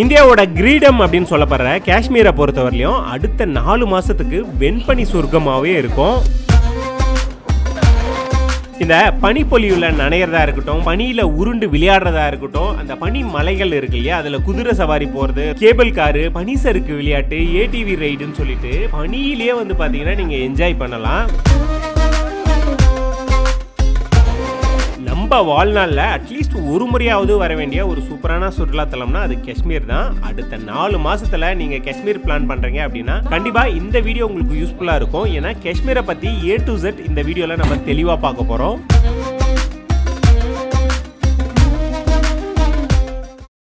இந்தியாவோட கிரீடம் அப்படின்னு சொல்லப்படுற காஷ்மீரை பொறுத்தவரையிலும் அடுத்த 4 மாசத்துக்கு வெண்பனி சொர்க்கமாவே இருக்கும். இந்த பனிப்பொழிவுல நனையறதா இருக்கட்டும், பனியில உருண்டு விளையாடுறதா இருக்கட்டும், அந்த பனி மலைகள் இருக்கு இல்லையா, அதுல குதிரை சவாரி போறது, கேபிள் காரு, பனி சறுக்கு விளையாட்டு, ஏடிவி ரைடுன்னு சொல்லிட்டு பனியிலேயே வந்து பாத்தீங்கன்னா நீங்க என்ஜாய் பண்ணலாம். நம்ம வாழ்நாளில் அட்லீஸ்ட் ஒரு முறையாவது வர வேண்டிய ஒரு சூப்பரான சுற்றுலாத்தலம்னா அது காஷ்மீர் தான். அடுத்த 4 மாசத்துல நீங்க காஷ்மீர் பிளான் பண்றீங்க அப்படின்னா கண்டிப்பா இந்த வீடியோ உங்களுக்கு யூஸ்ஃபுல்லா இருக்கும். ஏன்னா காஷ்மீரை பத்தி A to Z இந்த வீடியோல நம்ம தெளிவா பார்க்க போறோம்.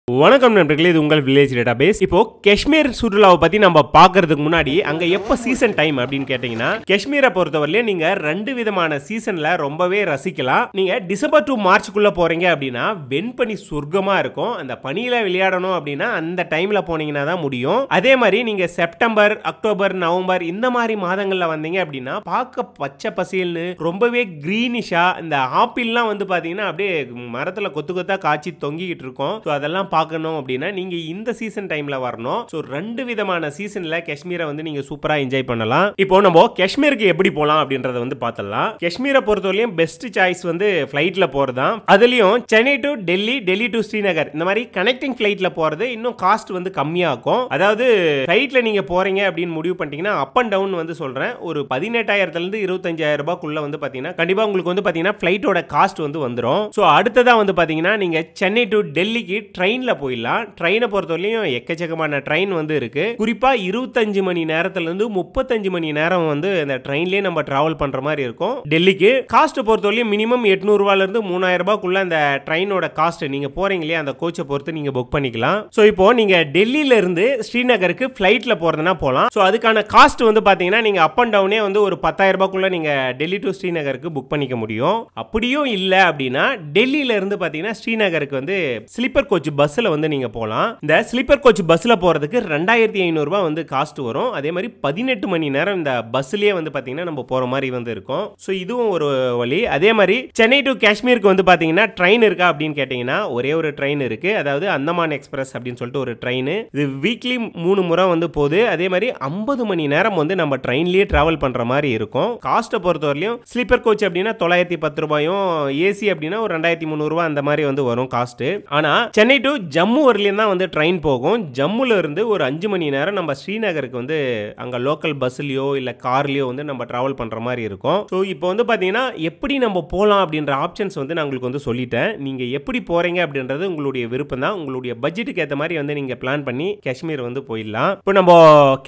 வணக்கம் நண்பர்களே, இது உங்கள் வில்லேஜ் டேட்டாபேஸ். இப்போ காஷ்மீர் சுற்றுலாவை பத்தி நம்ம பார்க்கறதுக்கு முன்னாடி அங்க எப்ப சீசன் டைம் அப்படின்னு கேட்டீங்கன்னா, காஷ்மீரை பொறுத்தவரையிலும் நீங்க 2 விதமான சீசன்ல ரொம்பவே ரசிக்கலாம். நீங்க டிசம்பர் டு மார்ச்சுக்குள்ள போறீங்க அப்படின்னா வெண்பனி சொர்க்கமா இருக்கும். அந்த பனியில விளையாடணும் அப்படின்னா அந்த டைம்ல போனீங்கன்னா தான் முடியும். அதே மாதிரி நீங்க செப்டம்பர், அக்டோபர், நவம்பர் இந்த மாதிரி மாதங்கள்ல வந்தீங்க அப்படின்னா பார்க்க பச்சை பசேல்னு ரொம்பவே கிரீனிஷா, இந்த ஆப்பிள்லாம் வந்து பாத்தீங்கன்னா அப்படியே மரத்துல கொத்து கொத்தா காய்ச்சி தொங்கிக்கிட்டு இருக்கும். அதெல்லாம் பார்க்கணும் அப்படின்னா நீங்க இந்த சீசன் டைம்ல வரணும். சோ 2 விதமான சீசன்ல காஷ்மீரை வந்து நீங்க சூப்பரா என்ஜாய் பண்ணலாம். இப்போ நம்ம காஷ்மீருக்கு எப்படி போலாம் அப்படின்றத வந்து பார்த்தலாம். காஷ்மீரை பொறுத்தவரையும் பெஸ்ட் சாய்ஸ் வந்து ஃளைட்ல போறதுதான். அதுலயும் சென்னை டு டெல்லி, டெல்லி டு ஸ்ரீநகர் இந்த மாதிரி கனெக்டிங் ஃளைட்ல போறது இன்னும் காஸ்ட் வந்து கம்மியாகும். அதாவது ஃளைட்ல நீங்க போறீங்க அப்படின்னு முடிவு பண்ணிட்டீங்கன்னா அப் அண்ட் டவுன் வந்து சொல்றேன், ஒரு 18,000 இருந்து 25,000 ரூபாய்க்குள்ள வந்து பாத்தீங்கன்னா கண்டிப்பா உங்களுக்கு வந்து பாத்தீங்கன்னா ஃளைட்டோட காஸ்ட் வந்து வந்துரும். சோ அடுத்ததா வந்து பாத்தீங்கன்னா நீங்க சென்னை டு டெல்லிக்கு ட்ரெயின்ல போயிடலாம். ட்ரெயினை பொறுத்தவரையும் எக்கச்சக்கமான ட்ரெயின் வந்து இருக்கு. குறிப்பா 25 மணி நேரத்துல இருந்து 35 மணி நேரம் வந்து இந்த ட்ரெயின்லயே நம்ம டிராவல் பண்ற மாதிரி இருக்கும். டெல்லிக்கு காஸ்ட் பொறுத்தவரையும் மினிமம் 800 ரூபாயில இருந்து 3000 ரூபாய்க்குள்ள அந்த ட்ரெயினோட காஸ்ட் நீங்க போறீங்க இல்லையா, அந்த கோச்சை பொறுத்து நீங்க புக் பண்ணிக்கலாம். சோ இப்போ நீங்க டெல்லியில இருந்து ஸ்ரீநகருக்கு ஃளைட்ல போறதுனா போலாம். சோ அதுக்கான காஸ்ட் வந்து பாத்தீங்கன்னா நீங்க அப் அண்ட் டவுனே வந்து ஒரு 10,000 ரூபாய்க்குள்ள நீங்க டெல்லி டு ஸ்ரீநகருக்கு புக் பண்ணிக்க முடியும். அப்படியும் இல்ல அப்படின்னா டெல்லியில இருந்து பாத்தீங்கன்னா ஸ்ரீநகருக்கு வந்து ஸ்லீப்பர் கோச் பஸ்ல வந்து நீங்க போலாம். இந்த ஸ்லீப்பர் கோச் பஸ்ல போறதுக்கு 2500 ரூபாய் வந்து காஸ்ட் வரும். அதே மாதிரி 18 மணி நேரம் இந்த பஸ்லயே வந்து பாத்தீங்கன்னா நம்ம போற மாதிரி வந்து இருக்கும். சோ இதுவும் ஒரு வழி. அதே மாதிரி சென்னை டு காஷ்மீருக்கு வந்து பாத்தீங்கன்னா ட்ரெயின் இருக்கா அப்படின்னு கேட்டீங்கன்னா ஒரே ஒரு ட்ரெயின் இருக்கு. அதாவது அந்தமான் எக்ஸ்பிரஸ் அப்படின்னு சொல்லிட்டு ஒரு ட்ரெயின். இது வீக்லி 3 முறை வந்து போகுது. அதே மாதிரி 50 மணி நேரம் வந்து நம்ம ட்ரெயின்லயே டிராவல் பண்ற மாதிரி இருக்கும். காஸ்ட்டை பொறுத்தவரையிலும் ஸ்லீப்பர் கோச் அப்படின்னா 910 ரூபாயும், ஏசி அப்படின்னா ஒரு 2300 ரூபாய் அந்த மாதிரி வந்து வரும் காஸ்ட். ஆனா சென்னை டு ஜம்மு வரலையும் தான் வந்து ட்ரெயின் போகும். ஜம்முல இருந்து ஒரு 5 மணி நேரம் நம்ம ஸ்ரீநகருக்கு வந்து அங்க லோக்கல் பஸ்லயோ இல்ல கார்லயோ வந்து நம்ம டிராவல் பண்ற மாதிரி இருக்கும். ஸோ இப்போ வந்து பாத்தீங்கன்னா எப்படி நம்ம போலாம் அப்படின்ற ஆப்ஷன்ஸ் வந்து நான் உங்களுக்கு வந்து சொல்லிட்டேன். நீங்க எப்படி போறீங்க அப்படின்றது உங்களுடைய விருப்பம் தான். உங்களுடைய பட்ஜெட்டுக்கு ஏற்ற மாதிரி வந்து நீங்க பிளான் பண்ணி காஷ்மீர் வந்து போயிடலாம். இப்போ நம்ம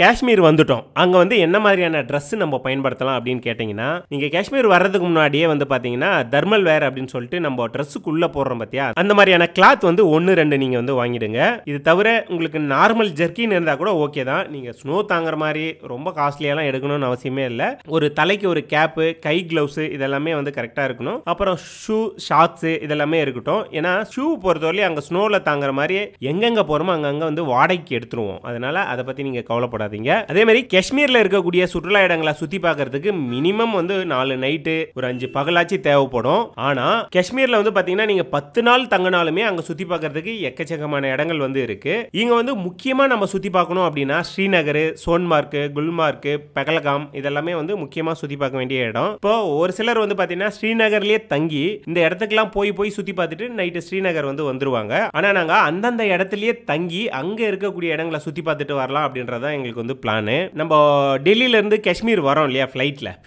காஷ்மீர் வந்துட்டோம். அங்க வந்து என்ன மாதிரியான ட்ரெஸ் நம்ம பயன்படுத்தலாம் அப்படின்னு கேட்டீங்கன்னா, நீங்க காஷ்மீர் வர்றதுக்கு முன்னாடியே வந்து பாத்தீங்கன்னா தர்மல் வேர் அப்படின்னு சொல்லிட்டு நம்ம ட்ரெஸ்ஸுக்குள்ள போடுறோம் பாத்தியா, அந்த மாதிரியான கிளாத் வந்து 1-2 நீங்க வந்து வாங்கிடுங்க. இது தவிர உங்களுக்கு நார்மல் ஜர்க்கின் இருந்தா கூட ஓகே தான். நீங்க ஸ்னோ தாங்குற மாதிரி ரொம்ப காஸ்ட்லியெல்லாம் எடுக்கணும்னு அவசியமே இல்லை. ஒரு தலைக்கு ஒரு கேப்பு, கை கிளவுஸ் இதெல்லாமே வந்து கரெக்டா இருக்கணும். அப்புறம் ஷூ, ஷார்ட்ஸ் இதெல்லாமே இருக்கட்டும். ஏன்னா ஷூ பொறுத்தவரையும் அங்க ஸ்னோல தாங்குற மாதிரி எங்கெங்க போறோமோ அங்கங்க வந்து வாடகைக்கு எடுத்துருவோம். அதனால அதை பத்தி நீங்க கவலைப்படாதீங்க. அதே மாதிரி காஷ்மீர்ல இருக்கக்கூடிய சுற்றுலா இடங்களை சுத்தி பார்க்கறதுக்கு மினிமம் வந்து 4 நைட்டு ஒரு 5 பகலாச்சு தேவைப்படும். ஆனா காஷ்மீர்ல வந்து பாத்தீங்கன்னா நீங்க 10 நாள் தங்கினாலுமே அங்க சுத்தி பார்க்கறதுக்கு எக்கச்சக்கமான இடங்கள் வந்து இருக்கு. இங்க வந்து முக்கியமா நம்ம சுத்தி பார்க்கணும் அப்படின்னா ஸ்ரீநகர், சோன்மார்க், குல்மார்க், பெகல்காம் இதெல்லாமே வந்து முக்கியமா சுத்தி பார்க்க வேண்டிய இடம். இப்போ ஒரு சிலர் வந்து பாத்தீங்கன்னா ஸ்ரீநகர்லயே தங்கி இந்த இடத்துக்குலாம் போய் சுத்தி பார்த்துட்டு நைட்டு ஸ்ரீநகர் வந்து வந்துருவாங்க. ஆனா நாங்க அந்தந்த இடத்துலயே தங்கி அங்க இருக்கக்கூடிய இடங்களை சுத்தி பார்த்துட்டு வரலாம் அப்படின்றதான் எங்களுக்கு வந்து பிளான். நம்ம டெல்லியில இருந்து காஷ்மீர் வரோம் இல்லையா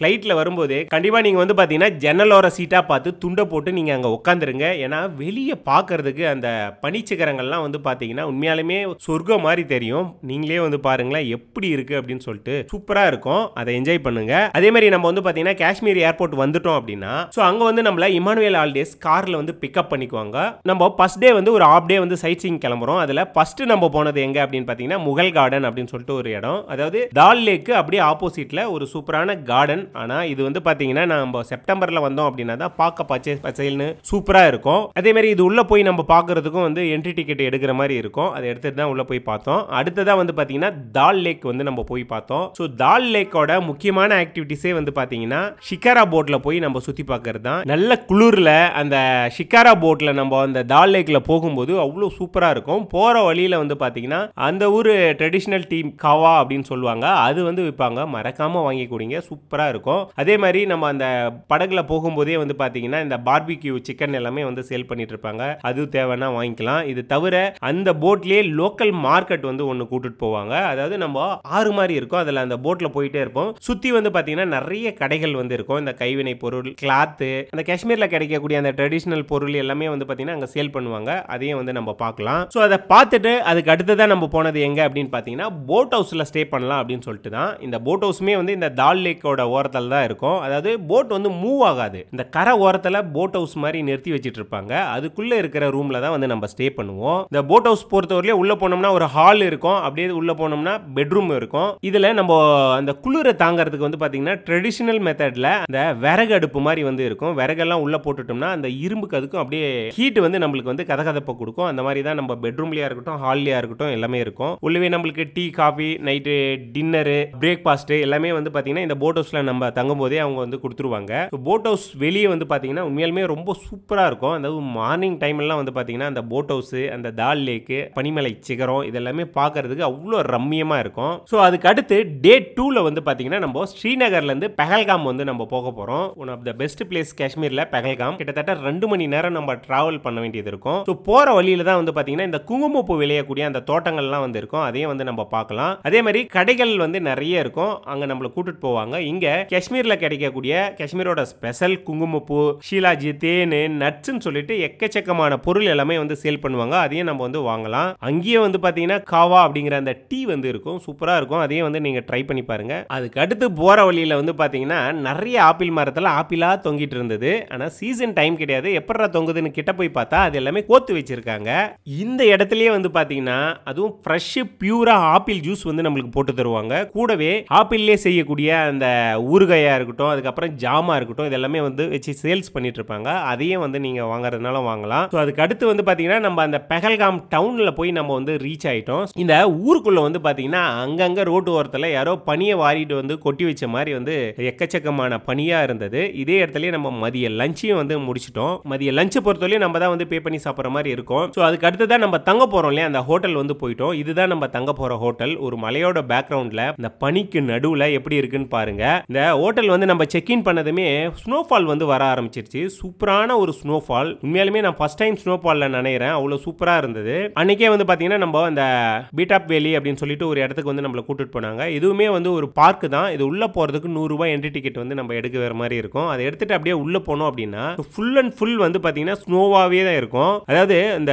ஃளைட்ல வரும்போது கண்டிப்பா நீங்க வந்து பாத்தீங்கன்னா ஜன்னலோர சீட்டா பார்த்து துண்டை போட்டு நீங்க அங்க உட்காந்துருங்க. ஏன்னா வெளியே பார்க்கறதுக்கு அந்த பனிச்சிகரங்கள்லாம் வந்து பாத்தீங்கன்னா உண்மையாலுமே சொர்க்கம் மாதிரி தெரியும். நீங்களே வந்து பாருங்களேன் எப்படி இருக்கு அப்படின்னு சொல்லிட்டு சூப்பரா இருக்கும். அதை என்ஜாய் பண்ணுங்க. அதே மாதிரி நம்ம வந்து பாத்தீங்கன்னா காஷ்மீர் ஏர்போர்ட் வந்துட்டோம் அப்படின்னா சோ அங்க வந்து நம்மள இமானுவேல் ஹாலிடேஸ் கார்ல வந்து பிக்கப் பண்ணிக்குவாங்க. நம்ம ஃபர்ஸ்ட் டே வந்து ஒரு ஹாஃப் டே வந்து சைட் சீயிங் கிளம்புறோம். அதுல ஃபர்ஸ்ட் நம்ம போனது எங்க அப்படின்னு பாத்தீங்கன்னா முகல் கார்டன் அப்படின்னு சொல்லிட்டு ஒரு இடம். அதாவது டால் லேக்கு அப்படியே ஆப்போசிட்ல ஒரு சூப்பரான கார்டன். ஆனா இது வந்து பாத்தீங்கன்னா நம்ம செப்டம்பர்ல வந்தோம் அப்படின்னா தான் பார்க்க பச்சை பச்சைன்னு சூப்பரா இருக்கும். அதே மாதிரி இது உள்ள போய் நம்ம பார்க்கறதுக்கும் வந்து என்ட்ரி டிக்கெட் எடுக்கிற மாதிரி இருக்கும். அதை எடுத்துட்டு தான் உள்ள போய் பார்த்தோம். அடுத்ததா வந்து பாத்தீங்கன்னா தால் லேக் வந்து நம்ம போய் பார்த்தோம். ஸோ தால் லேக்கோட முக்கியமான ஆக்டிவிட்டிஸே வந்து பாத்தீங்கன்னா ஷிகாரா போட்ல போய் நம்ம சுத்தி பார்க்கறது தான். நல்ல குளிர்ல அந்த ஷிகாரா போட்ல நம்ம அந்த தால் லேக்ல போகும்போது அவ்வளோ சூப்பரா இருக்கும். போற வழியில வந்து பாத்தீங்கன்னா அந்த ஊர் ட்ரெடிஷனல் டீம் காவா அப்படின்னு சொல்லுவாங்க, அது வந்து விற்பாங்க. மறக்காம வாங்கி குடிங்க, சூப்பரா இருக்கும். அதே மாதிரி நம்ம அந்த படகுல போகும்போதே வந்து பாத்தீங்கன்னா இந்த பார்பிக்யூ சிக்கன் எல்லாமே வந்து சேல் பண்ணிட்டு இருப்பாங்க, அது தேவைன்னா வாங்கிக்கலாம். இது தவிர அந்த போட்லயே லோக்கல் மார்க்கெட் வந்து ஒன்று கூட்டிட்டு போவாங்க. அதாவது நம்ம ஆறு மாதிரி இருக்கும், அதில் அந்த போட்ல போயிட்டே இருப்போம். சுத்தி வந்து பாத்தீங்கன்னா நிறைய கடைகள் வந்து இருக்கும். இந்த கைவினை பொருள், கிளாத்து, அந்த காஷ்மீர்ல கிடைக்கக்கூடிய அந்த ட்ரெடிஷனல் பொருள் எல்லாமே வந்து பாத்தீங்கன்னா அங்க சேல் பண்ணுவாங்க. அதையும் வந்து நம்ம பார்க்கலாம். ஸோ அதை பார்த்துட்டு அதுக்கு அடுத்ததான் நம்ம போனது எங்க அப்படின்னு பாத்தீங்கன்னா போட் ஹவுஸ்ல ஸ்டே பண்ணலாம் அப்படின்னு சொல்லிட்டு தான். இந்த போட் ஹவுஸ்மே வந்து இந்த தால் லேக்கோட ஓரத்தில் தான் இருக்கும். அதாவது போட் வந்து மூவ் ஆகாது, இந்த கரை ஓரத்தில் போட் ஹவுஸ் மாதிரி நிறுத்தி வச்சிட்டு இருப்பாங்க. அதுக்குள்ள இருக்கிற ரூம்ல தான் வந்து நம்ம ஸ்டே பண்ணுவோம். இந்த போட் ஹவுஸ் பொறுத்தவரையிலே உள்ள போனோம்னா ஒரு ஹால் இருக்கும், அப்படியே உள்ள போனோம்னா பெட்ரூம் இருக்கும். இதுல நம்ம அந்த குளிரை தாங்கிறதுக்கு வந்து பாத்தீங்கன்னா ட்ரெடிஷனல் மெத்தட்ல அந்த விறகு அடுப்பு மாதிரி வந்து இருக்கும். விறகெல்லாம் உள்ள போட்டுட்டோம்னா அந்த இரும்புக்கு அதுக்கும் அப்படியே ஹீட் வந்து நம்மளுக்கு வந்து கதகதப்பை கொடுக்கும். அந்த மாதிரி தான் நம்ம பெட்ரூம்லயா இருக்கட்டும், ஹால்லயா இருக்கட்டும் எல்லாமே இருக்கும். உள்ளவே நம்மளுக்கு tea, coffee, night dinner, breakfast எல்லாமே வந்து பாத்தீங்கன்னா இந்த போட் ஹவுஸ்ல நம்ம தங்கும் போதே அவங்க வந்து கொடுத்துருவாங்க. போட் ஹவுஸ் வெளியே வந்து பாத்தீங்கன்னா உண்மையாலுமே ரொம்ப சூப்பரா இருக்கும். அதாவது மார்னிங் டைம் எல்லாம் வந்து பாத்தீங்கன்னா அந்த போட் ஹவுஸ், அந்த தால் லேக், பனிமலை சிகரம் இதெல்லாமே பார்க்கிறதுக்கு அவ்வளோ ரம்மியமா இருக்கும். ஸோ அதுக்கு அடுத்து டே 2ல வந்து பாத்தீங்கன்னா நம்ம ஸ்ரீநகர்ல இருந்து பெஹல்காம் வந்து நம்ம போக போறோம். One of the best place காஷ்மீர்ல பெஹல்காம். கிட்டத்தட்ட 2 மணி நேரம் நம்ம டிராவல் பண்ண வேண்டியது இருக்கும். ஸோ போற வழியில தான் வந்து பாத்தீங்கன்னா இந்த குங்குமப்பூ விளையக்கூடிய அந்த தோட்டங்கள்லாம் வந்து இருக்கும், அதையும் வந்து நம்ம பார்க்கலாம். அதே மாதிரி கடைகள் வந்து நிறைய இருக்கும், அங்க நம்மளை கூட்டிட்டு போவாங்க. இங்க காஷ்மீர்ல கிடைக்கக்கூடிய காஷ்மீரோட ஸ்பெஷல் குங்குமப்பூ, ஷீலாஜி, தேன், நட்ஸ்ன்னு சொல்லிட்டு எக்கச்சக்கமான பொருள் எல்லாமே வந்து சேல் பண்ணுவாங்க. அதையும் நம்ம வந்து வாங்கலாம். அங்கேயே வந்து பாத்தீங்கன்னா காவா அப்படிங்கிற அந்த டீ வந்து இருக்கும், சூப்பரா இருக்கும். அதையும் வந்து நீங்க ட்ரை பண்ணி பாருங்க. அதுக்கு அடுத்து போற வழியில வந்து பாத்தீங்கன்னா நிறைய ஆப்பிள் மரத்துல ஆப்பிளா தொங்கிட்டு இருந்தது. ஆனா சீசன் டைம் கிடையாது, எப்படா தொங்குதுன்னு கிட்ட போய் பார்த்தா அது எல்லாமே கோத்து வச்சிருக்காங்க. இந்த இடத்துலயே வந்து பாத்தீங்கன்னா அதுவும் ஃப்ரெஷ் பியூரா ஆப்பிள் ஜூஸ் வந்து நம்மளுக்கு போட்டு தருவாங்க. கூடவே ஆப்பிள்லயே செய்யக்கூடிய அந்த ஊறுகாயா இருக்கட்டும், அதுக்கப்புறம் ஜாமா இருக்கட்டும், இதெல்லாமே வந்து வச்சு சேல்ஸ் பண்ணிட்டு இருப்பாங்க. அதையும் வந்து நீங்க வாங்குறதுனால வாங்கலாம். ஸோ அதுக்கு அடுத்து வந்து பாத்தீங்கன்னா நம்ம அந்த பெஹல்காம் டவுன்ல போய் நம்ம வந்து ரீச் ஆயிட்டோம். இந்த ஊருக்குள்ள வந்து பாத்தீங்கன்னா அங்கங்க ரோட்டு ஓரத்துல யாரோ பனியை வாரிட்டு வந்து கொட்டி வச்ச மாதிரி வந்து எக்கச்சக்கமான பனியா இருந்தது. இதே இடத்துல நம்ம மதிய லஞ்சையும் வந்து முடிச்சிட்டோம். மதிய லஞ்ச் பொறுத்தவரையும் நம்ம தான் வந்து பே பண்ணி சாப்பிட்ற மாதிரி இருக்கும். ஸோ அதுக்கு அடுத்ததான் நம்ம தங்க போறோம் இல்லையா, அந்த ஹோட்டல் வந்து போயிட்டோம். இதுதான் நம்ம தங்க போற ஹோட்டல். ஒரு மலையோட பேக்ரவுண்ட்ல இந்த பனிக்கு நடுவுல எப்படி இருக்குன்னு பாருங்க. இந்த ஹோட்டல் வந்து நம்ம செக் இன் பண்ணதுமே ஸ்னோஃபால் வந்து வர ஆரம்பிச்சிருச்சு. சூப்பரான ஒரு ஸ்னோஃபால். உண்மையாலுமே நான் ஃபர்ஸ்ட் டைம் ஸ்னோஃபால்ல நினைக்கிறேன், அவ்வளவு சூப்பரா இருந்தது. அன்னைக்கே வந்து பாத்தீங்கன்னா நம்ம அந்த பீட்டாப் வேலி அப்படின்னு சொல்லிட்டு ஒரு இடத்துக்கு வந்து நம்மளை கூட்டிட்டு போனாங்க. இதுவுமே வந்து ஒரு பார்க் தான். இது உள்ள போறதுக்கு 100 ரூபாய் என்ட்ரி டிக்கெட் வந்து நம்ம எடுக்க வேற மாதிரி இருக்கும். அதை எடுத்துட்டு அப்படியே உள்ள போனோம் அப்படின்னா ஃபுல் அண்ட் ஃபுல் வந்து பாத்தீங்கன்னா ஸ்னோவாவே தான் இருக்கும். அதாவது இந்த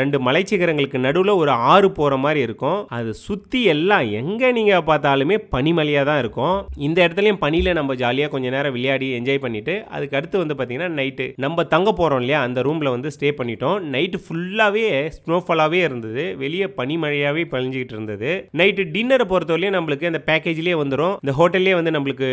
2 மலைச்சிகரங்களுக்கு நடுவுல ஒரு ஆறு போற மாதிரி இருக்கும். அது சுத்தி எல்லாம் எங்க நீங்க பார்த்தாலுமே பனிமலையா தான் இருக்கும். இந்த இடத்துலயும் பனியில நம்ம ஜாலியா கொஞ்ச நேரம் விளையாடி என்ஜாய் பண்ணிட்டு அதுக்கு அடுத்து வந்து பாத்தீங்கன்னா நைட்டு நம்ம தங்க போறோம் இல்லையா, அந்த ரூம்ல வந்து ஸ்டே பண்ணிட்டோம். நைட்டு ஃபுல்லாவே ஸ்னோஃபாலாவே இருந்தது, வெளியே பனிமழையாவே பழிஞ்சிட்டு இருந்தது. நைட்டு டின்னரை பொறுத்தவரையும் நம்மளுக்கு அந்த பேக்கேஜ்லேயே வந்துடும், இந்த ஹோட்டல்லேயே வந்து நம்மளுக்கு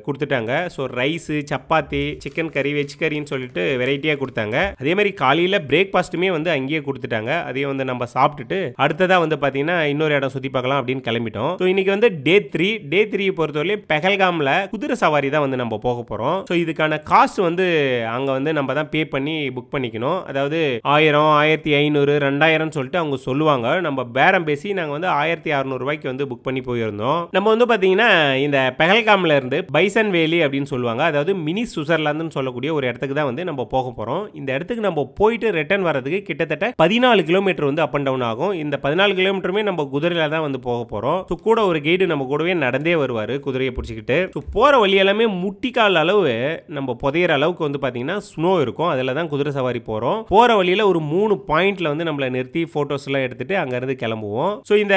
கொடுத்துட்டாங்க. ஸோ ரைஸு, சப்பாத்தி, சிக்கன் கறி, வெஜ் கறின்னு சொல்லிட்டு வெரைட்டியாக கொடுத்தாங்க. அதே மாதிரி காலையில் பிரேக்ஃபாஸ்ட்டுமே வந்து அங்கேயே கொடுத்துட்டாங்க. அதையும் வந்து நம்ம சாப்பிட்டுட்டு அடுத்ததாக வந்து பார்த்தீங்கன்னா இன்னொரு இடம் சுற்றி பார்க்கலாம் அப்படின்னு கிளம்பிட்டோம். ஸோ இன்னைக்கு வந்து டே 3 பொறுத்தவரையும் பெஹல்காமில் குதிரை சவாரி தான் வந்து நம்ம போக போகிறோம். ஸோ இதுக்கான காஸ்ட் வந்து அங்கே வந்து நம்ம தான் பே பண்ணி புக் பண்ணிக்கணும். அதாவது 1000, 1500, 2000 சொல்லிட்டு அவங்க சொல்லுவாங்க. நம்ம பேரம் பேசி நாங்கள் வந்து 1600 ரூபாய்க்கு வந்து புக் பண்ணி போயிருந்தோம். நம்ம வந்து பார்த்தீங்கன்னா இந்த பெஹல்காம்ல இருந்து பைசன் வேலி அப்படின்னு சொல்லுவாங்க, அதாவது மினி சுவிட்சர்லாந்துன்னு சொல்லக்கூடிய ஒரு இடத்துக்கு தான் வந்து நம்ம போக போகிறோம். இந்த இடத்துக்கு நம்ம போயிட்டு ரிட்டர்ன் வரதுக்கு கிட்டத்தட்ட 14 கிலோமீட்டர் வந்து அப் அண்ட் டவுன் ஆகும். இந்த 14 கிலோமீட்டருமே நம்ம குதிரையில தான் வந்து போக போகிறோம். ஸோ கூட ஒரு கைடு நம்ம கூடவே நடந்தே வருவார் குதிரையை பிடிச்சிக்கிட்டு. ஸோ போகிற வழி எல்லாமே முட்டிக்கால் அளவு நம்ம புதையிற அளவுக்கு வந்து பார்த்தீங்கன்னா ஸ்னோ இருக்கும். அதில் தான் குதிரை சவாரி போகிறோம். போகிற வழியில் ஒரு 3 பாயிண்ட்ல வந்து நம்மளை நிறுத்தி ஃபோட்டோஸ் எல்லாம் எடுத்துட்டு அங்கேருந்து கிளம்புவோம். ஸோ இந்த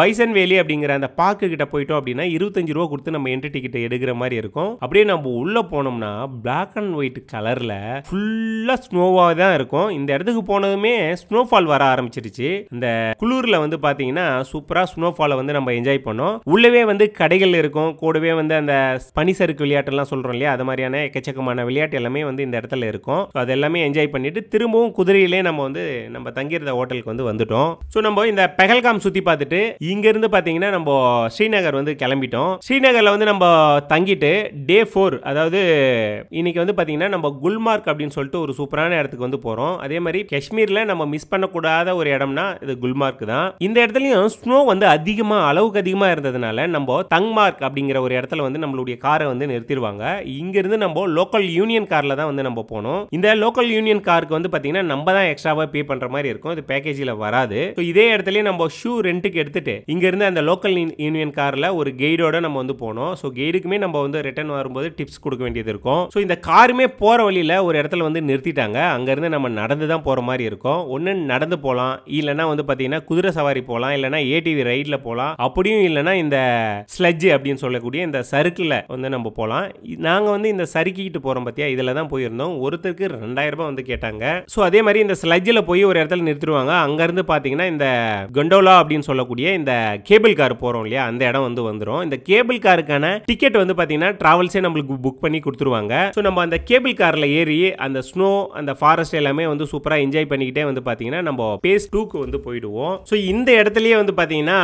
பைசன் வேலி அப்படிங்கிற அந்த பார்க்கு கிட்ட போயிட்டோம் அப்படின்னா 25 ரூபா கொடுத்து நம்ம என்ட்ரி டிக்கெட் எடுக்கிற மாதிரி இருக்கும். அப்படியே நம்ம உள்ள போனோம்னா பிளாக் அண்ட் ஒயிட் கலர்ல ஃபுல்லா ஸ்னோவா தான் இருக்கும். இந்த இடத்துக்கு போனதுமே ஸ்னோஃபால் வர ஆரம்பிச்சிருச்சு. இந்த குளூர்ல வந்து பாத்தீங்கன்னா சூப்பரா ஸ்னோஃபாலை வந்து நம்ம என்ஜாய் பண்ணோம். உள்ளவே வந்து கடைகள் இருக்கும், கூடவே வந்து அந்த பனிசறுக்கு விளையாட்டு எல்லாம் சொல்றோம் இல்லையா, அது மாதிரியான எக்கச்சக்கமான விளையாட்டு எல்லாமே வந்து இந்த இடத்துல இருக்கும். அது எல்லாமே என்ஜாய் பண்ணிட்டு திரும்பவும் குதிரையிலே நம்ம வந்து நம்ம தங்கியிருந்த ஹோட்டலுக்கு வந்து வந்துட்டோம். ஸோ நம்ம இந்த பெஹல்காம் சுற்றி பார்த்துட்டு இங்கேருந்து பார்த்தீங்கன்னா நம்ம ஸ்ரீநகர் வந்து கிளம்பிட்டோம். ஸ்ரீநகரில் வந்து நம்ம தங்கிட்டு டே 4 அதாவது இன்னைக்கு வந்து பார்த்தீங்கன்னா நம்ம குல்மார்க் அப்படின்னு சொல்லிட்டு ஒரு சூப்பரான இடத்துக்கு வந்து போகிறோம். அதே மாதிரி காஷ்மீரில் நம்ம மிஸ் பண்ணக்கூடாத ஒரு இடம்னா இது குல்மார்க் தான். இந்த இடத்துலையும் ஸ்னோ வந்து அளவுக்கு அதிகமாக இருந்ததுனால நம்ம தங்மார்க் அப்படிங்கிற ஒரு இடத்துல வந்து நம்மளுடைய காரை வந்து நிறுத்திடுவாங்க. இங்கிருந்து நம்ம லோக்கல் யூனியன் காரில் தான் வந்து நம்ம போனோம். இந்த லோக்கல் யூனியன் காருக்கு வந்து பார்த்தீங்கன்னா நம்ம தான் எக்ஸ்ட்ராவாக பே பண்ணுற மாதிரி இருக்கும். இது பேக்கேஜில் வராது. ஸோ இதே இடத்துல நம்ம ஷூ ரெண்ட்டுக்கு எடுத்துட்டு இங்கிருந்து அந்த லோக்கல் யூனியன் காரில் ஒரு கைடோட நம்ம வந்து போனோம். ஸோ கைடுக்குமே நம்ம வந்து ரிட்டர்ன் வரும்போது டிப்ஸ் கொடுக்க வேண்டியது இருக்கும். ஸோ இந்த காருமே போகிற வழியில் ஒரு இடத்துல வந்து நிறுத்திட்டாங்க. அங்கேருந்து நம்ம நடந்து தான் போகிற மாதிரி இருக்கும். ஒன்று நடந்து போகலாம், இல்லைனா வந்து பார்த்தீங்கன்னா குதிரை சவாரி போகலாம், இல்லைனா ஏடிவி ரைடில் போகலாம், அப்படியும் இல்லைனா இந்த ஸ்லெட்ஜ் அப்படின்னு சொல்லக்கூடிய இந்த சறுக்கில் வந்து நம்ம போகலாம். நாங்கள் வந்து இந்த சறுக்கிட்டு போகிறோம் பார்த்தியா, இதில் தான் போயிருந்தோம். ஒருத்தருக்கு 2000 ரூபாய் வந்து கேட்டாங்க. ஸோ அதே மாதிரி இந்த ஸ்லெட்ஜில் போய் ஒரு இடத்துல நிறுத்திடுவாங்க. அங்கேருந்து பார்த்தீங்கன்னா இந்த கண்டோலா அப்படின்னு சொல்லக்கூடிய இந்த கேபிள் கார் போகிறோம் இல்லையா, அந்த இடம் வந்து வந்துடும். இந்த கேபிள் காருக்கான டிக்கெட் வந்து பார்த்தீங்கன்னா டிராவல்ஸே நம்மளுக்கு புக் பண்ணி கொடுத்துருவாங்க. ஸோ நம்ம அந்த கேபிள் காரில் ஏறி அந்த ஸ்னோ அந்த ஃபாரஸ்ட் எல்லாமே வந்து சூப்பராக என்ஜாய் பண்ணிக்கிட்டே வந்து பார்த்தீங்கன்னா நம்ம பேஸ் 2க்கு வந்து போயிடுவோம். ஸோ இந்த இடத்துலயே வந்து பார்த்தீங்கன்னா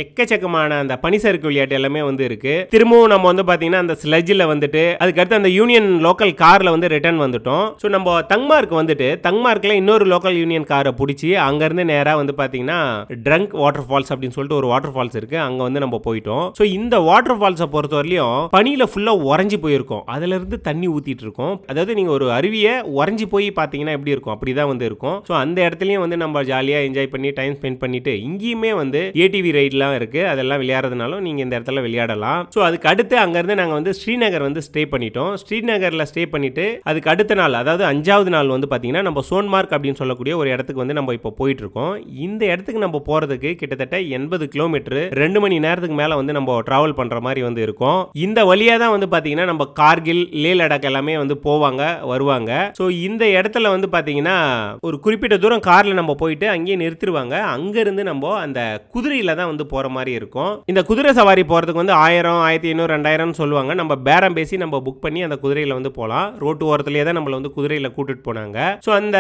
எக்கச்சக்கமான அந்த பனிசறுக்கு விளையாட்டு எல்லாமே வந்து இருக்கு. திரும்பவும் நம்ம வந்து பார்த்தீங்கன்னா அந்த ஸ்லெட்ஜில் வந்துட்டு அதுக்கடுத்து அந்த யூனியன் லோக்கல் காரில் வந்து ரிட்டர்ன் வந்துட்டோம். ஸோ நம்ம தங்மார்க் வந்துட்டு தங்மார்க்கில் இன்னொரு லோக்கல் யூனியன் காரை பிடிச்சி அங்கேருந்து நேராக வந்து பார்த்தீங்கன்னா ட்ரங்க் வாட்டர் ஃபால்ஸ் அப்படின்னு சொல்லிட்டு ஒரு வாட்டர் ஃபால்ஸ் இருக்கு. அங்கே வந்து நம்ம போயிட்டோம். ஸோ இந்த வாட்டர் ஃபால்ஸை பொறுத்தவரையிலும் பனியில் ஃபுல்லாக உறைஞ்சி போயிருக்கும். அதுல இருந்து தண்ணி ஊத்திட்டு இருக்கும். அதாவது நீங்க ஒரு அருவியை உறைஞ்சி போய் பார்த்தீங்கன்னா எப்படி இருக்கும் அப்படிதான் வந்து இருக்கும். ஸோ அந்த இடத்துலையும் வந்து நம்ம ஜாலியாக என்ஜாய் பண்ணி டைம் ஸ்பெண்ட் பண்ணிட்டு இங்கேயுமே வந்து ஏடிவி ரைட்லாம் இருக்கு. அதெல்லாம் விளையாடுறதுனாலும் நீங்க இந்த இடத்துல விளையாடலாம். ஸோ அதுக்கு அடுத்து அங்கேருந்து நாங்கள் வந்து ஸ்ரீநகர் வந்து ஸ்டே பண்ணிட்டோம். ஸ்ரீநகரில் ஸ்டே பண்ணிட்டு அதுக்கு அடுத்த நாள் அதாவது 5வது நாள் வந்து பார்த்தீங்கன்னா நம்ம சோன்மார்க் அப்படின்னு சொல்லக்கூடிய ஒரு இடத்துக்கு வந்து நம்ம இப்போ போயிட்டு இருக்கோம். இந்த இடத்துக்கு நம்ம போறதுக்கு கிட்டத்தட்ட 80 கிலோமீட்டர் 2 மணி நேரத்துக்கு மேல வந்து நம்ம டிராவல் பண்ற மாதிரி வந்து இருக்கும். இந்த வழியா தான் வந்து பாத்தீங்கன்னா நம்ம கார்கில் லே லடாக் எல்லாமே வந்து போவாங்க வருவாங்க. ஸோ இந்த இடத்துல வந்து பாத்தீங்கன்னா ஒரு குறிப்பிட்ட தூரம் கார்ல நம்ம போயிட்டு அங்கேயே நிறுத்திடுவாங்க. அங்க இருந்து நம்ம அந்த குதிரையில தான் வந்து போற மாதிரி இருக்கும். இந்த குதிரை சவாரி போறதுக்கு வந்து 1000 1500 2000 சொல்லுவாங்க. நம்ம பேரம் பேசி நம்ம புக் பண்ணி அந்த குதிரையில வந்து போலாம். ரோட்டு ஓரத்திலேயே தான் நம்மள வந்து குதிரையில கூட்டிட்டு போனாங்க. ஸோ அந்த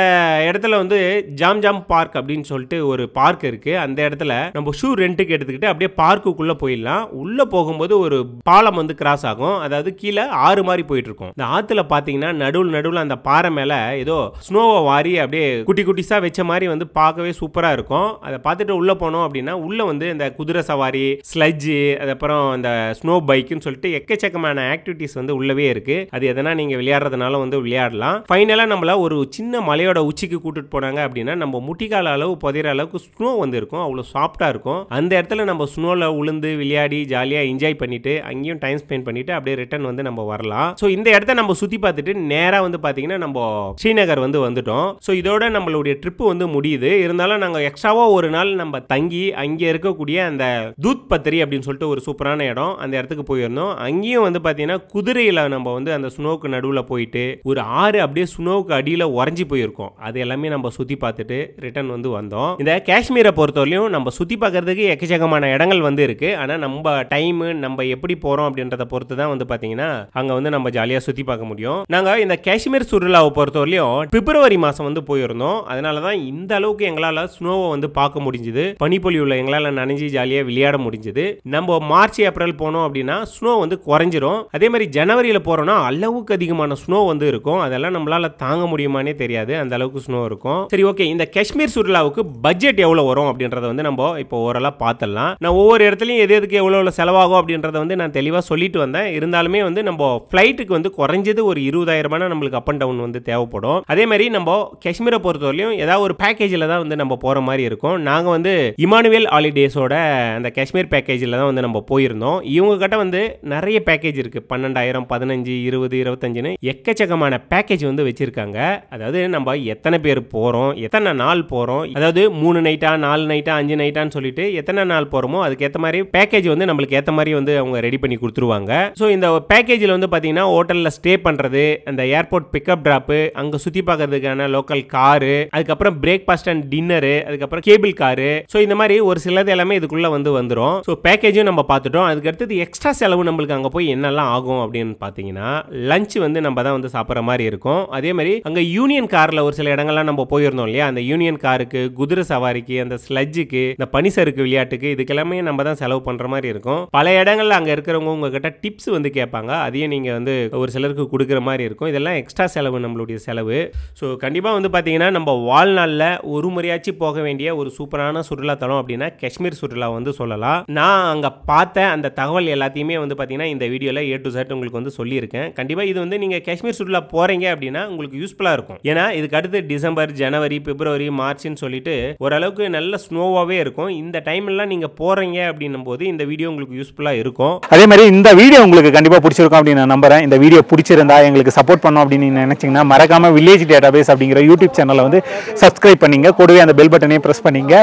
இடத்துல வந்து ஜாம் பார்க் அப்படின்னு சொல்லிட்டு ஒரு பார்க் இருக்கு. அந்த இடத்துல நம்ம ஷூ ரெண்ட்டுக்கு எடுத்துக்கிட்டு அப்படியே பார்க்குக்குள்ள போயிடலாம். உள்ள போகும்போது ஒரு பாலம் வந்து கிராஸ் ஆகும். அதாவது கீழே ஆறு மாதிரி போயிட்டு இருக்கும். இந்த ஆத்துல பாத்தீங்கன்னா நடுவுல அந்த பாறை மேல ஏதோ ஸ்னோவை வாரி அப்படியே குட்டி குட்டிஸா வச்ச மாதிரி வந்து பார்க்கவே சூப்பரா இருக்கும். அதை பார்த்துட்டு உள்ள போனோம் அப்படின்னா உள்ள வந்து இந்த குதிரை சவாரி, ஸ்லெட்ஜ், அதுக்கப்புறம் இந்த ஸ்னோ பைக்குன்னு சொல்லிட்டு எக்கச்சக்கமான ஆக்டிவிட்டிஸ் வந்து உள்ளவே இருக்கு. அது எதனா நீங்க விளையாடுறதுனால வந்து விளையாடலாம். ஃபைனலா நம்மள ஒரு சின்ன மலையோட உச்சிக்கு கூட்டிட்டு போனாங்க அப்படின்னா நம்ம முட்டிக்கால அளவு புதையிற அளவுக்கு ஸ்னோ வந்து இருக்கும். அவ்வளவு சாஃப்டா இருக்கும். அந்த இடத்துல நம்ம ஸ்னோல உளுந்து விளையாடி ஜாலியா என்ஜாய் பண்ணிட்டு அங்கேயும் டைம் ஸ்பெண்ட் பண்ணிட்டு அப்படியே ரிட்டர்ன் வந்து நம்ம வரலாம். ஸோ இந்த இடத்த நம்ம சுத்தி பார்த்துட்டு நேரா வந்து பாத்தீங்கன்னா நம்ம ஸ்ரீநகர் வந்து வந்துட்டோம். ஸோ இதோட நம்மளுடைய ட்ரிப் வந்து முடியுது. இருந்தாலும் நாங்க எக்ஸ்ட்ராவா ஒரு நாள் நம்ம தங்கி அங்கே இருக்கக்கூடிய அந்த தூத் பத்திரி அப்படின்னு சொல்லிட்டு ஒரு சூப்பரான இடம், அந்த இடத்துக்கு போயிருந்தோம். அங்கேயும் வந்து பாத்தீங்கன்னா குதிரையில நம்ம வந்து அந்த ஸ்னோக்கு நடுவுல போயிட்டு ஒரு ஆறு அப்படியே ஸ்னோவுக்கு அடியில உறைஞ்சி போயிருக்கோம். அது எல்லாமே நம்ம சுத்தி பார்த்துட்டு ரிட்டர்ன் வந்து வந்தோம். இந்த காஷ்மீரை பொறுத்தவரையும் நம்ம சுத்தி பார்க்கறதுக்கு எக்கச்சக்கமான இடங்கள் வந்து இருக்கு. ஆனா நம்ம டைம் நம்ம எப்படி போறோம் அப்படின்றத பொறுத்து தான் வந்து பாத்தீங்கன்னா அங்க வந்து நம்ம ஜாலியா சுத்தி பார்க்க முடியும். நாங்க இந்த காஷ்மீர் சுற்றுலாவை பொறுத்தவரையும் பிப்ரவரி மாசம் வந்து போயிருந்தோம். அதனாலதான் இந்த அளவுக்கு எங்களால ஸ்னோவை வந்து பார்க்க முடிஞ்சது. பனிப்பொழிவுல எங்களால நனைஞ்சு ஜாலியா விளையாட முடிஞ்சது. நம்ம மார்ச் ஏப்ரல் போனோம் அப்படின்னா ஸ்னோ வந்து குறைஞ்சிரும். அதே மாதிரி ஜனவரியில போறோம்னா அளவுக்கு அதிகமான ஸ்னோ வந்து இருக்கும். அதெல்லாம் நம்மளால தாங்க முடியுமானே தெரியாது, அந்த அளவுக்கு ஸ்னோ இருக்கும். சரி, ஓகே, இந்த காஷ்மீர் சுற்றுலாவுக்கு பட்ஜெட் எவ்வளவு வரும் அப்படின்றத வந்து நம்ம இப்போ ஓரளவு பார்த்தலாம். நான் ஒவ்வொரு இடத்துலையும் எதுக்கு எவ்வளவு செலவாகும் அப்படின்றத வந்து நான் தெளிவா சொல்லிட்டு வந்தேன். இருந்தாலுமே வந்து நம்ம ஃபிளைட்டுக்கு வந்து குறைஞ்சது ஒரு 20,000 ரூபாய் நம்மளுக்கு அப் அண்ட் டவுன் வந்து தேவைப்படும். அதே மாதிரி நம்ம காஷ்மீரை பொறுத்தவரையும் ஏதாவது ஒரு பேக்கேஜில் தான் வந்து நம்ம போற மாதிரி இருக்கும். நாங்க வந்து இமானுவேல் ஹாலிடேஸோட அந்த காஷ்மீர் பேக்கேஜில் தான் வந்து நம்ம போயிருந்தோம். இவங்க கிட்ட வந்து நிறைய பேக்கேஜ் இருக்கு. 12,000 15 20 25ன்னு எக்கச்சக்கமான பேக்கேஜ் வந்து வச்சிருக்காங்க. அதாவது நம்ம எத்தனை பேர் போறோம், எத்தனை நாள் போறோம், அதாவது 3 நைட்டா 4 நைட்டா 5 நைட்டான்னு சொல்லிட்டு எத்தனை நாள் போறோமோ அதுக்கு ஏற்ற மாதிரி பேக்கேஜ் வந்து நம்மளுக்கு ஏற்ற மாதிரி வந்து அவங்க ரெடி பண்ணி கொடுத்துருவாங்க. ஸோ இந்த பேக்கேஜில் வந்து பார்த்தீங்கன்னா ஹோட்டலில் ஸ்டே பண்ணுறது, அந்த ஏர்போர்ட் பிக்கப் ட்ராப்பு, அங்கே சுற்றி பார்க்கறதுக்கான லோக்கல் காரு, அதுக்கப்புறம் பிரேக்ஃபாஸ்ட் அண்ட் டின்னரு, அதுக்கப்புறம் கேபிள் காரு, ஸோ இந்த மாதிரி ஒரு சிலது எல்லாமே இதுக்குள்ள வந்து வந்துடும். ஸோ பேக்கேஜும் நம்ம பார்த்துட்டோம். அதுக்கு அடுத்தது எக்ஸ்ட்ரா செலவு நம்மளுக்கு அங்கே போய் என்னெல்லாம் ஆகும் அப்படின்னு பார்த்தீங்கன்னா லஞ்ச் வந்து நம்ம தான் வந்து சாப்பிட்ற மாதிரி இருக்கும். அதே மாதிரி அங்கே யூனியன் காரில் ஒரு சில இடங்கள்லாம் நம்ம நம்ம போயிருந்தோம் இல்லையா, அந்த யூனியன் காருக்கு, குதிரை சவாரிக்கு, அந்த ஸ்லட்ஜுக்கு, இந்த பனிசறுக்கு விளையாட்டுக்கு, இதுக்கெல்லாமே நம்ம தான் செலவு பண்ற மாதிரி இருக்கும். பல இடங்கள்ல அங்க இருக்கிறவங்க உங்ககிட்ட டிப்ஸ் வந்து கேட்பாங்க. அதையும் நீங்க வந்து ஒரு சிலருக்கு கொடுக்குற மாதிரி இருக்கும். இதெல்லாம் எக்ஸ்ட்ரா செலவு, நம்மளுடைய செலவு. ஸோ கண்டிப்பா வந்து பார்த்தீங்கன்னா நம்ம வாழ்நாளில் ஒரு முறையாச்சும் போக வேண்டிய ஒரு சூப்பரான சுற்றுலாத்தலம் அப்படின்னா காஷ்மீர் சுற்றுலா வந்து சொல்லலாம். நான் அங்கே பார்த்த அந்த தகவல் எல்லாத்தையுமே வந்து பார்த்தீங்கன்னா இந்த வீடியோவில் A to Z உங்களுக்கு வந்து சொல்லியிருக்கேன். கண்டிப்பாக இது வந்து நீங்கள் காஷ்மீர் சுற்றுலா போகிறீங்க அப்படின்னா உங்களுக்கு யூஸ்ஃபுல்லாக இருக்கும். ஏன்னா இதுக்கு அடுத்து டிசம்பர், ஜனவரி, பிப்ரவரி, மார்ச்னு சொல்லிட்டு ஓரளவுக்கு நல்ல ஸ்னோவாகவே இருக்கும். இந்த டைம்லாம் நீங்கள் போகிறீங்க அப்படின்னும் போது இந்த வீடியோ உங்களுக்கு யூஸ்ஃபுல்லாக இருக்கும். அதே மாதிரி இந்த வீடியோ உங்களுக்கு கண்டிப்பாக பிடிச்சிருக்கும் அப்படின்னு நான் நம்புறேன். இந்த வீடியோ பிடிச்சிருந்தா எங்களுக்கு சப்போர்ட் பண்ணோம் அப்படின்னு நினைச்சீங்கன்னா மறக்காம வில்லேஜ் டேட்டாபேஸ் அப்படிங்கிற யூடியூப் சேனலை வந்து சப்ஸ்கிரைப் பண்ணிங்க. கூடவே அந்த பெல் பட்டனையும் ப்ரெஸ் பண்ணிங்க.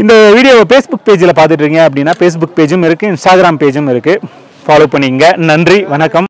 இந்த வீடியோவை ஃபேஸ்புக் பேஜில் பார்த்துட்டு இருக்கீங்க அப்படின்னா ஃபேஸ்புக் பேஜும் இருக்குது, இன்ஸ்டாகிராம் பேஜும் இருக்குது. ஃபாலோ பண்ணிங்க. நன்றி, வணக்கம்.